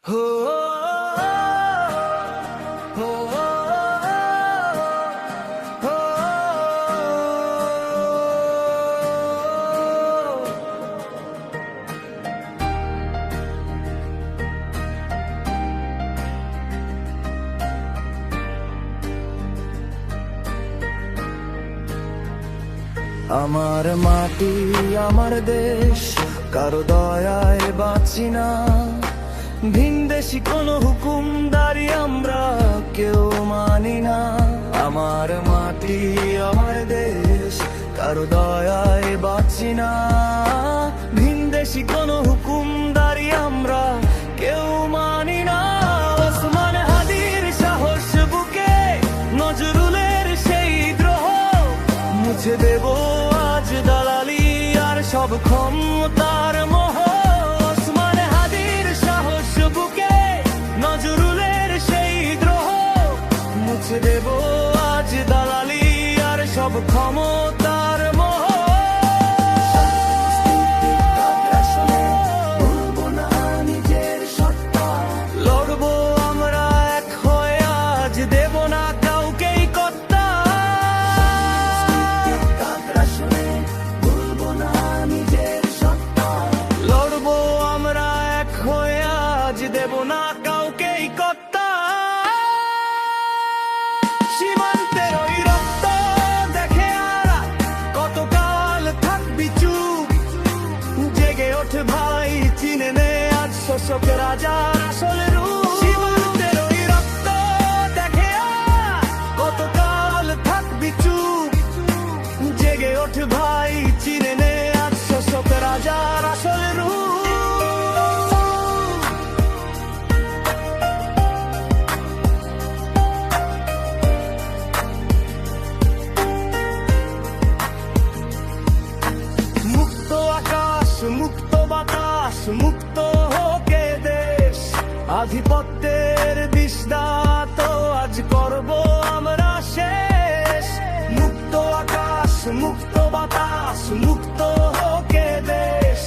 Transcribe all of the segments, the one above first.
হো হো হো আমার মাটি আমার দেশ কারো দয়ায় বাঁচি না, ভিনদেশি কোনো হুকুমদারি আমরা কেউ মানি না। আমার মাটি আমার দেশ কারো দয়ায় বাঁচি না, ভিনদেশি কোনো হুকুমদারি আমরা কেউ মানি না। ওসমান হাদির সাহস বুকে নজরুলের সেই দ্রোহ মুছে দেব আজ দালালি আর সব ক্ষমতার মোহ। ওসমান হাদির সাহস বুকে নজরুলের সেই দ্রোহ মুছে দেব আজ দালালি আর সব ক্ষমতার মোহ। লড়বো আমরা এক হয়ে, আজ দেব না কাউকেই কর্তা। লড়বো আমরা এক হয়ে, আজ দেব না কাউকেই কর্তা। সীমান্তের ওই রক্ত দেখে আর কতকাল থাকবি চুপ, জেগে ওঠে ভাই চিনে নে আজ শোষক রাজার আসল রূপ। সীমান্তের ওই রক্ত দেখে আর কতকাল থাকবি চুপ, জেগে ওঠে ভাই চিনে নে আজ শোষক রাজার আসল রূপ। মুক্ত আকাশ মুক্ত বাতাস মুক্ত হোকে দেশ, আধিপত্যের বিস্তার তো আজ করব আমরা শেষ। মুক্ত আকাশ মুক্ত বাতাস মুক্ত হোকে দেশ,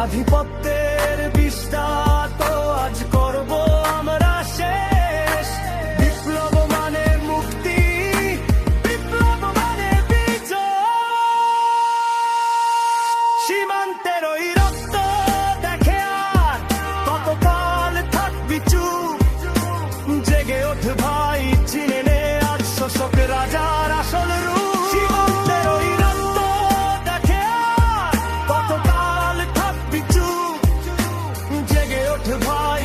আধিপত্যের বিস্তার তো আজ করব আমরা শেষ। বিপ্লব মানে মুক্তি, বিপ্লব মানে বিজয়। সীমান্তের ওই রক্ত দেখে আর কতকাল থাকবি চুপ, জেগে ওঠ ভাই চিনে নে আজ শোষক রাজার আসল রূপ। সীমান্তের ওই রক্ত দেখে আর কতকাল থাকবি চুপ, জেগে ওঠ ভাই